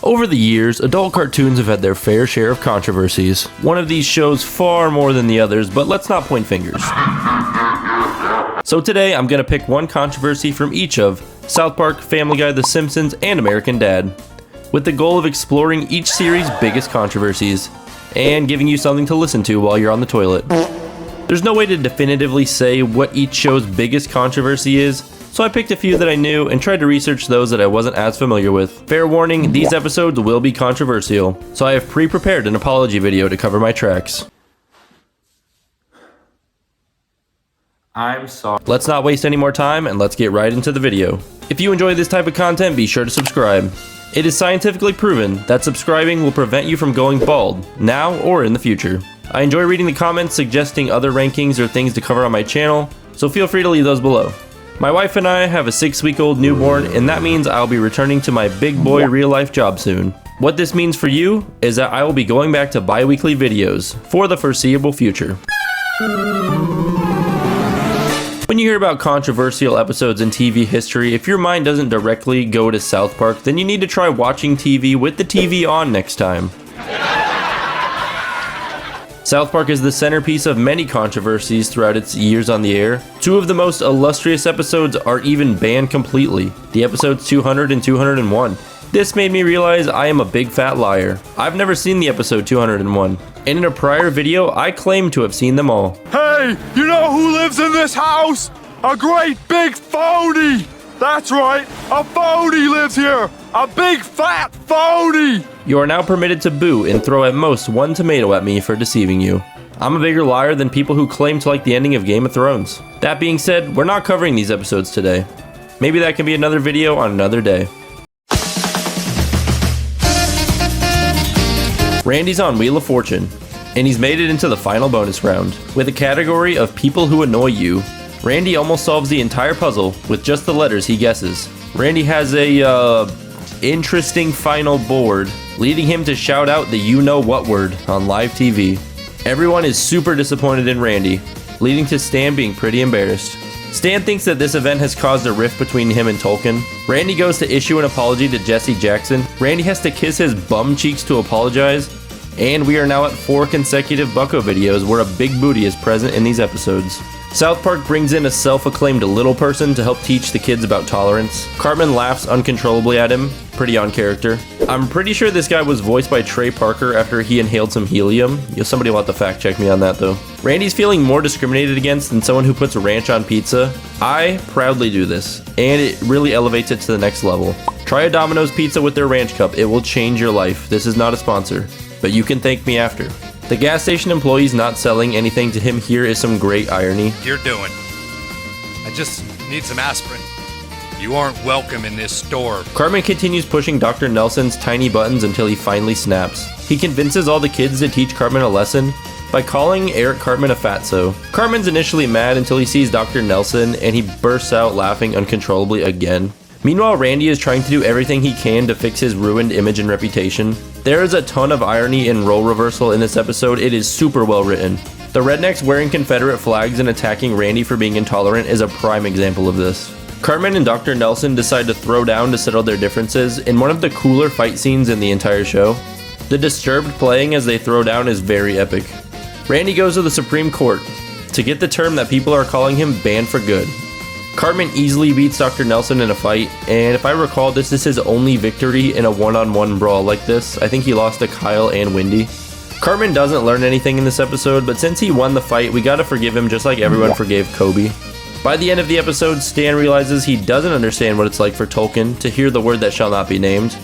Over the years, adult cartoons have had their fair share of controversies. One of these shows far more than the others, but let's not point fingers. So today, I'm gonna pick one controversy from each of South Park, Family Guy, The Simpsons, and American Dad, with the goal of exploring each series' biggest controversies, and giving you something to listen to while you're on the toilet. There's no way to definitively say what each show's biggest controversy is, so I picked a few that I knew and tried to research those that I wasn't as familiar with. Fair warning, these episodes will be controversial, so I have pre-prepared an apology video to cover my tracks. I'm sorry. Let's not waste any more time and let's get right into the video. If you enjoy this type of content, be sure to subscribe. It is scientifically proven that subscribing will prevent you from going bald, now or in the future. I enjoy reading the comments suggesting other rankings or things to cover on my channel, so feel free to leave those below. My wife and I have a 6-week-old newborn, and that means I'll be returning to my big boy real-life job soon. What this means for you is that I will be going back to bi-weekly videos for the foreseeable future. When you hear about controversial episodes in TV history, if your mind doesn't directly go to South Park, then you need to try watching TV with the TV on next time. South Park is the centerpiece of many controversies throughout its years on the air. Two of the most illustrious episodes are even banned completely, the episodes 200 and 201. This made me realize I am a big fat liar. I've never seen the episode 201, and in a prior video, I claimed to have seen them all. Hey, you know who lives in this house? A great big phony! That's right, a phony lives here! A big fat phony! You are now permitted to boo and throw at most one tomato at me for deceiving you. I'm a bigger liar than people who claim to like the ending of Game of Thrones. That being said, we're not covering these episodes today. Maybe that can be another video on another day. Randy's on Wheel of Fortune, and he's made it into the final bonus round. With a category of people who annoy you, Randy almost solves the entire puzzle with just the letters he guesses. Randy has a, interesting final board, leading him to shout out the you-know-what word on live TV. Everyone is super disappointed in Randy, leading to Stan being pretty embarrassed. Stan thinks that this event has caused a rift between him and Tolkien. Randy goes to issue an apology to Jesse Jackson. Randy has to kiss his bum cheeks to apologize. And we are now at 4 consecutive Bucko videos where a big booty is present in these episodes. South Park brings in a self-acclaimed little person to help teach the kids about tolerance. Cartman laughs uncontrollably at him, pretty on character. I'm pretty sure this guy was voiced by Trey Parker after he inhaled some helium. Somebody will have to fact check me on that though. Randy's feeling more discriminated against than someone who puts ranch on pizza. I proudly do this, and it really elevates it to the next level. Try a Domino's pizza with their ranch cup, it will change your life. This is not a sponsor, but you can thank me after. The gas station employee's not selling anything to him here is some great irony. You're doing. I just need some aspirin. You aren't welcome in this store. Cartman continues pushing Dr. Nelson's tiny buttons until he finally snaps. He convinces all the kids to teach Cartman a lesson by calling Eric Cartman a fatso. Cartman's initially mad until he sees Dr. Nelson and he bursts out laughing uncontrollably again. Meanwhile, Randy is trying to do everything he can to fix his ruined image and reputation. There is a ton of irony and role reversal in this episode. It is super well written. The rednecks wearing Confederate flags and attacking Randy for being intolerant is a prime example of this. Cartman and Dr. Nelson decide to throw down to settle their differences in one of the cooler fight scenes in the entire show. The Disturbed playing as they throw down is very epic. Randy goes to the Supreme Court to get the term that people are calling him banned for good. Cartman easily beats Dr. Nelson in a fight, and if I recall, this is his only victory in a one-on-one brawl like this. I think he lost to Kyle and Wendy. Cartman doesn't learn anything in this episode, but since he won the fight, we gotta forgive him just like everyone forgave Kobe. By the end of the episode, Stan realizes he doesn't understand what it's like for Tolkien to hear the word that shall not be named,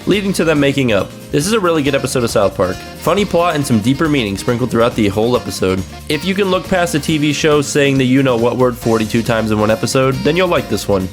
leading to them making up. This is a really good episode of South Park. Funny plot and some deeper meaning sprinkled throughout the whole episode. If you can look past a TV show saying the you-know-what word 42 times in one episode, then you'll like this one.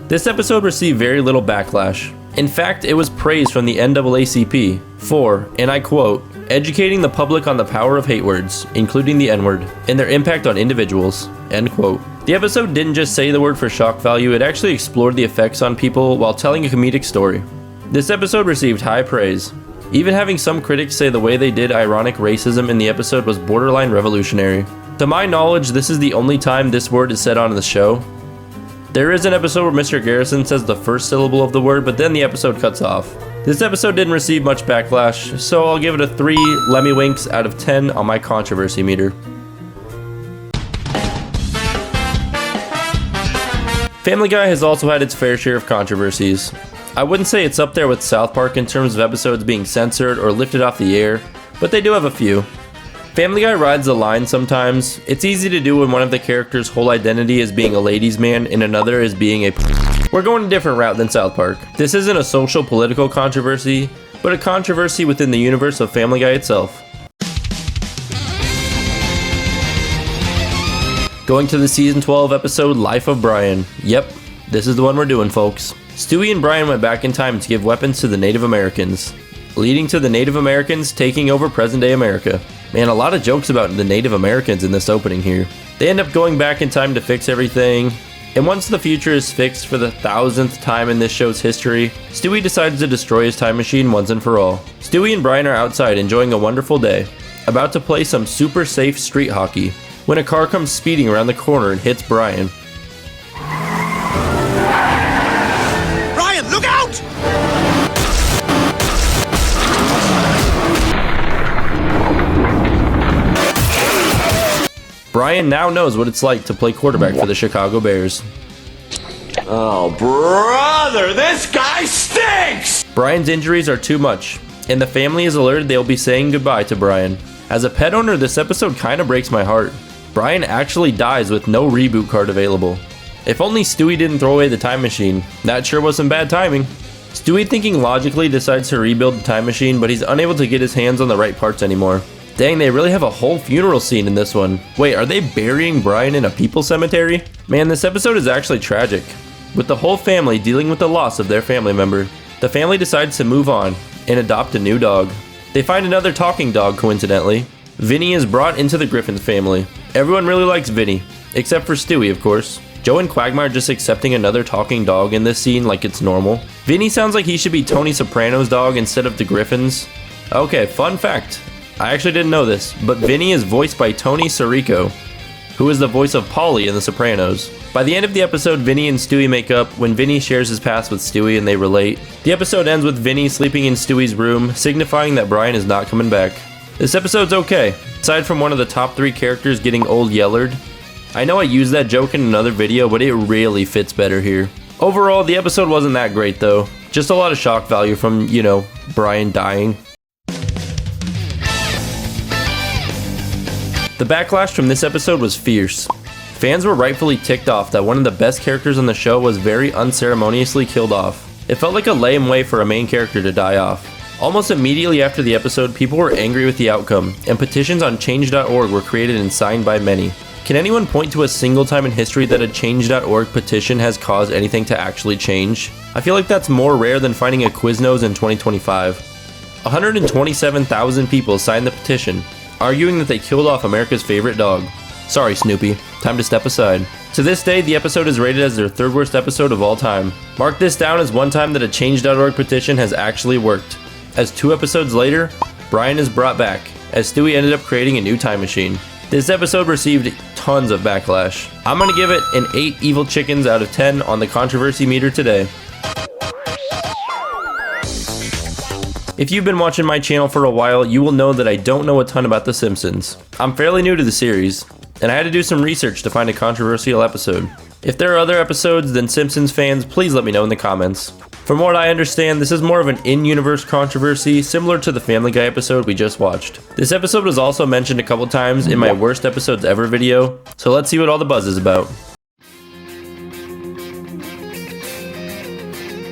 This episode received very little backlash. In fact, it was praised from the NAACP for, and I quote, educating the public on the power of hate words, including the N-word, and their impact on individuals, end quote. The episode didn't just say the word for shock value, it actually explored the effects on people while telling a comedic story. This episode received high praise, even having some critics say the way they did ironic racism in the episode was borderline revolutionary. To my knowledge, this is the only time this word is said on the show. There is an episode where Mr. Garrison says the first syllable of the word, but then the episode cuts off. This episode didn't receive much backlash, so I'll give it a 3 Lemmy Winks out of 10 on my controversy meter. Family Guy has also had its fair share of controversies. I wouldn't say it's up there with South Park in terms of episodes being censored or lifted off the air, but they do have a few. Family Guy rides the line sometimes. It's easy to do when one of the characters' whole identity is being a ladies' man and another is being a We're going a different route than South Park. This isn't a social political controversy, but a controversy within the universe of Family Guy itself. Going to the season 12 episode Life of Brian. Yep, this is the one we're doing, folks. Stewie and Brian went back in time to give weapons to the Native Americans, leading to the Native Americans taking over present-day America. Man, a lot of jokes about the Native Americans in this opening here. They end up going back in time to fix everything, and once the future is fixed for the 1000th time in this show's history, Stewie decides to destroy his time machine once and for all. Stewie and Brian are outside enjoying a wonderful day, about to play some super safe street hockey, when a car comes speeding around the corner and hits Brian. Brian, look out! Brian now knows what it's like to play quarterback for the Chicago Bears. Oh, brother, this guy stinks! Brian's injuries are too much, and the family is alerted they'll be saying goodbye to Brian. As a pet owner, this episode kinda breaks my heart. Brian actually dies with no reboot card available. If only Stewie didn't throw away the time machine. That sure was some bad timing. Stewie, thinking logically, decides to rebuild the time machine, but he's unable to get his hands on the right parts anymore. Dang, they really have a whole funeral scene in this one. Wait, are they burying Brian in a people's cemetery? Man, this episode is actually tragic, with the whole family dealing with the loss of their family member. The family decides to move on and adopt a new dog. They find another talking dog, coincidentally. Vinny is brought into the Griffin family. Everyone really likes Vinny, except for Stewie, of course. Joe and Quagmire just accepting another talking dog in this scene like it's normal. Vinny sounds like he should be Tony Soprano's dog instead of the Griffin's. Okay, fun fact. I actually didn't know this, but Vinny is voiced by Tony Sirico, who is the voice of Paulie in The Sopranos. By the end of the episode, Vinny and Stewie make up when Vinny shares his past with Stewie and they relate. The episode ends with Vinny sleeping in Stewie's room, signifying that Brian is not coming back. This episode's okay, aside from one of the top 3 characters getting old Yellard. I know I used that joke in another video, but it really fits better here. Overall, the episode wasn't that great though. Just a lot of shock value from, Brian dying. The backlash from this episode was fierce. Fans were rightfully ticked off that one of the best characters on the show was very unceremoniously killed off. It felt like a lame way for a main character to die off. Almost immediately after the episode, people were angry with the outcome, and petitions on change.org were created and signed by many. Can anyone point to a single time in history that a change.org petition has caused anything to actually change? I feel like that's more rare than finding a Quiznos in 2025. 127,000 people signed the petition, arguing that they killed off America's favorite dog. Sorry, Snoopy. Time to step aside. To this day, the episode is rated as their 3rd worst episode of all time. Mark this down as one time that a change.org petition has actually worked, as 2 episodes later, Brian is brought back, as Stewie ended up creating a new time machine. This episode received tons of backlash. I'm gonna give it an 8 evil chickens out of 10 on the controversy meter today. If you've been watching my channel for a while, you will know that I don't know a ton about The Simpsons. I'm fairly new to the series, and I had to do some research to find a controversial episode. If there are other episodes than Simpsons fans, please let me know in the comments. From what I understand, this is more of an in-universe controversy, similar to the Family Guy episode we just watched. This episode was also mentioned a couple times in my worst episodes ever video, so let's see what all the buzz is about.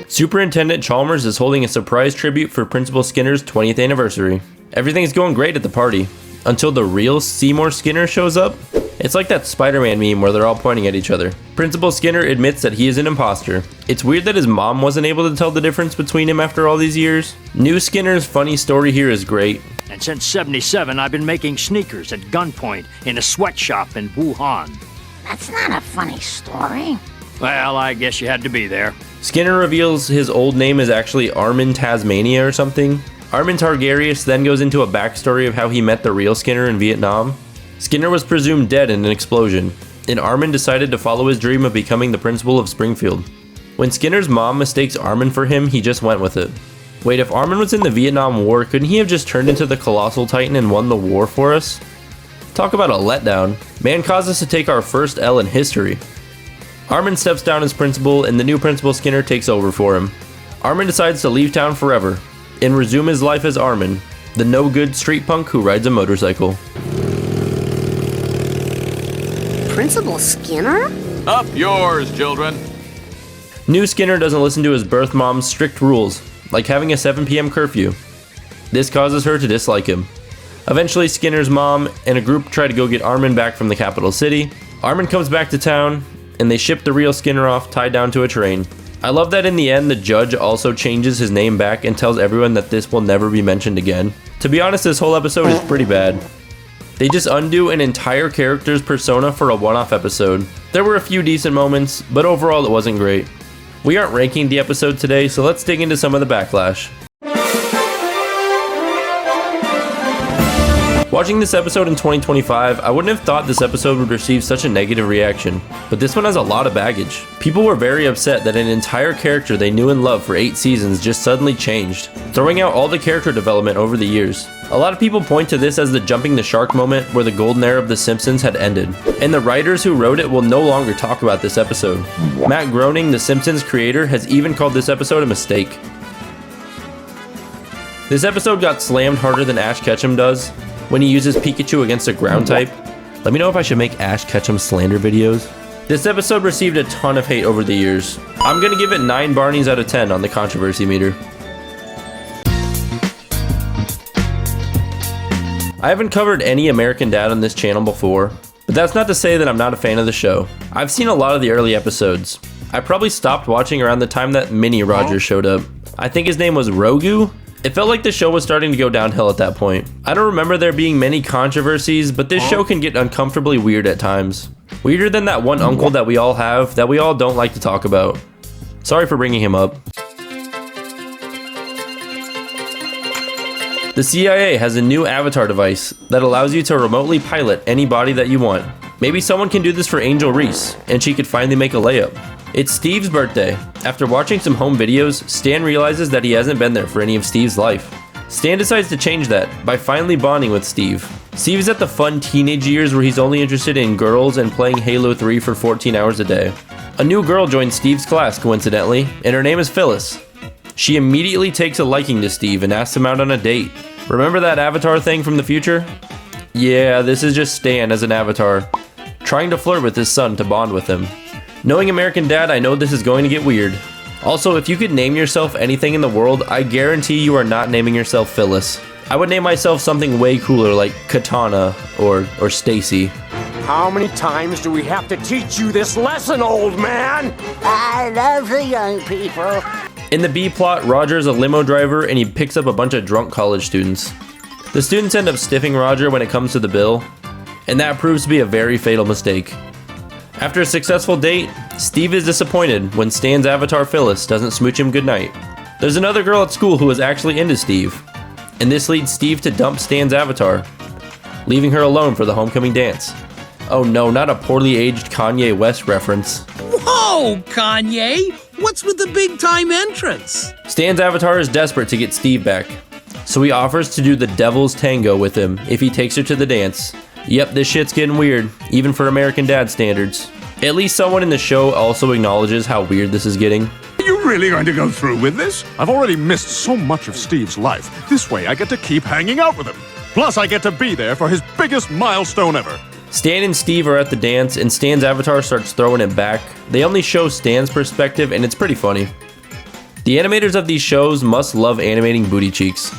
Superintendent Chalmers is holding a surprise tribute for Principal Skinner's 20th anniversary. Everything's going great at the party, until the real Seymour Skinner shows up. It's like that Spider-Man meme where they're all pointing at each other. Principal Skinner admits that he is an imposter. It's weird that his mom wasn't able to tell the difference between him after all these years. New Skinner's funny story here is great. And since '77, I've been making sneakers at gunpoint in a sweatshop in Wuhan. That's not a funny story. Well, I guess you had to be there. Skinner reveals his old name is actually Armin Tasmania or something. Armin Targaryen then goes into a backstory of how he met the real Skinner in Vietnam. Skinner was presumed dead in an explosion. and Armin decided to follow his dream of becoming the principal of Springfield. When Skinner's mom mistakes Armin for him, he just went with it. Wait, if Armin was in the Vietnam War, couldn't he have just turned into the Colossal Titan and won the war for us? Talk about a letdown. Man caused us to take our first L in history. Armin steps down as principal, and the new Principal Skinner takes over for him. Armin decides to leave town forever and resume his life as Armin, the no-good street punk who rides a motorcycle. Principal Skinner? Up yours, children. New Skinner doesn't listen to his birth mom's strict rules, like having a 7 p.m. curfew. This causes her to dislike him. Eventually, Skinner's mom and a group try to go get Armin back from the capital city. Armin comes back to town, and they ship the real Skinner off tied down to a train. I love that in the end, the judge also changes his name back and tells everyone that this will never be mentioned again. To be honest, this whole episode is pretty bad. They just undo an entire character's persona for a one-off episode. There were a few decent moments, but overall it wasn't great. We aren't ranking the episode today, so let's dig into some of the backlash. Watching this episode in 2025, I wouldn't have thought this episode would receive such a negative reaction, but this one has a lot of baggage. People were very upset that an entire character they knew and loved for 8 seasons just suddenly changed, throwing out all the character development over the years. A lot of people point to this as the jumping the shark moment where the golden era of The Simpsons had ended, and the writers who wrote it will no longer talk about this episode. Matt Groening, The Simpsons creator, has even called this episode a mistake. This episode got slammed harder than Ash Ketchum does, when he uses Pikachu against a ground type. Let me know if I should make Ash Ketchum slander videos. This episode received a ton of hate over the years. I'm gonna give it 9 Barneys out of 10 on the controversy meter. I haven't covered any American Dad on this channel before, but that's not to say that I'm not a fan of the show. I've seen a lot of the early episodes. I probably stopped watching around the time that Mini Rogers showed up. I think his name was Rogu. It felt like the show was starting to go downhill at that point. I don't remember there being many controversies, but this show can get uncomfortably weird at times. Weirder than that one uncle that we all have that we all don't like to talk about. Sorry for bringing him up. The CIA has a new avatar device that allows you to remotely pilot any body that you want. Maybe someone can do this for Angel Reese, and she could finally make a layup. It's Steve's birthday. After watching some home videos, Stan realizes that he hasn't been there for any of Steve's life. Stan decides to change that by finally bonding with Steve. Steve is at the fun teenage years where he's only interested in girls and playing Halo 3 for 14 hours a day. A new girl joins Steve's class, coincidentally, and her name is Phyllis. She immediately takes a liking to Steve and asks him out on a date. Remember that avatar thing from the future? Yeah, this is just Stan as an avatar, trying to flirt with his son to bond with him. Knowing American Dad, I know this is going to get weird. Also, if you could name yourself anything in the world, I guarantee you are not naming yourself Phyllis. I would name myself something way cooler like Katana or Stacy. How many times do we have to teach you this lesson, old man? I love the young people. In the B plot, Roger is a limo driver and he picks up a bunch of drunk college students. The students end up stiffing Roger when it comes to the bill, and that proves to be a very fatal mistake. After a successful date, Steve is disappointed when Stan's avatar Phyllis doesn't smooch him goodnight. There's another girl at school who is actually into Steve, and this leads Steve to dump Stan's avatar, leaving her alone for the homecoming dance. Oh no, not a poorly aged Kanye West reference. Whoa, Kanye! What's with the big time entrance? Stan's avatar is desperate to get Steve back, so he offers to do the devil's tango with him if he takes her to the dance. Yep, this shit's getting weird, even for American Dad standards. At least someone in the show also acknowledges how weird this is getting. Are you really going to go through with this? I've already missed so much of Steve's life. This way I get to keep hanging out with him. Plus I get to be there for his biggest milestone ever. Stan and Steve are at the dance and Stan's avatar starts throwing it back. They only show Stan's perspective and it's pretty funny. The animators of these shows must love animating booty cheeks.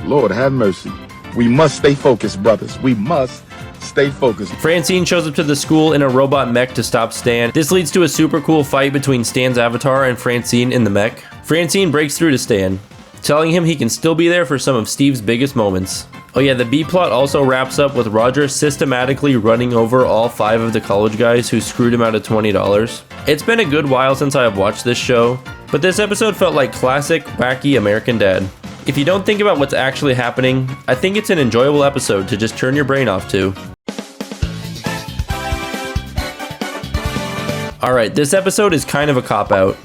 Lord have mercy. We must stay focused, brothers. We must stay focused. Francine shows up to the school in a robot mech to stop Stan. This leads to a super cool fight between Stan's avatar and Francine in the mech. Francine breaks through to Stan, telling him he can still be there for some of Steve's biggest moments. Oh yeah, the B-plot also wraps up with Roger systematically running over all 5 of the college guys who screwed him out of $20. It's been a good while since I have watched this show, but this episode felt like classic, wacky American Dad. If you don't think about what's actually happening, I think it's an enjoyable episode to just turn your brain off to. Alright, this episode is kind of a cop-out.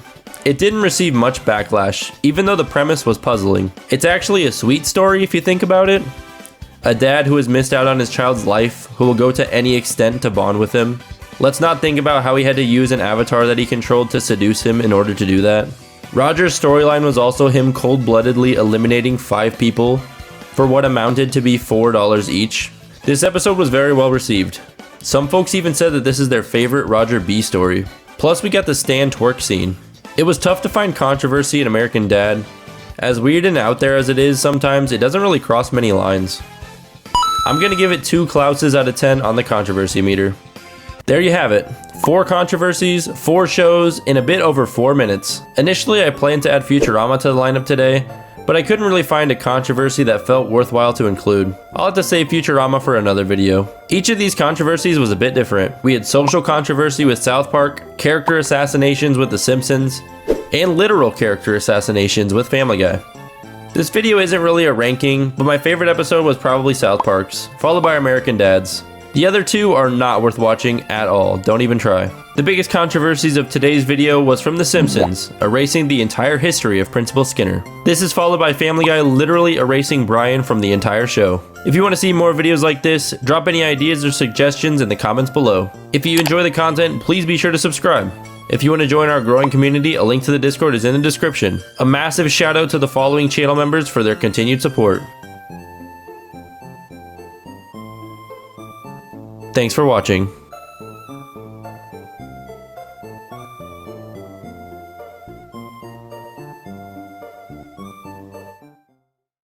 It didn't receive much backlash, even though the premise was puzzling. It's actually a sweet story if you think about it. A dad who has missed out on his child's life, who will go to any extent to bond with him. Let's not think about how he had to use an avatar that he controlled to seduce him in order to do that. Roger's storyline was also him cold-bloodedly eliminating 5 people for what amounted to be $4 each. This episode was very well received. Some folks even said that this is their favorite Roger B story. Plus we got the Stan twerk scene. It was tough to find controversy in American Dad. As weird and out there as it is sometimes, it doesn't really cross many lines. I'm gonna give it 2 Klauses out of 10 on the controversy meter. There you have it. 4 controversies, 4 shows, in a bit over 4 minutes. Initially I planned to add Futurama to the lineup today, but I couldn't really find a controversy that felt worthwhile to include. I'll have to save Futurama for another video. Each of these controversies was a bit different. We had social controversy with South Park, character assassinations with The Simpsons, and literal character assassinations with Family Guy. This video isn't really a ranking, but my favorite episode was probably South Park's, followed by American Dad's. The other 2 are not worth watching at all, don't even try. The biggest controversies of today's video was from The Simpsons, erasing the entire history of Principal Skinner. This is followed by Family Guy literally erasing Brian from the entire show. If you want to see more videos like this, drop any ideas or suggestions in the comments below. If you enjoy the content, please be sure to subscribe. If you want to join our growing community, a link to the Discord is in the description. A massive shout out to the following channel members for their continued support. Thanks for watching.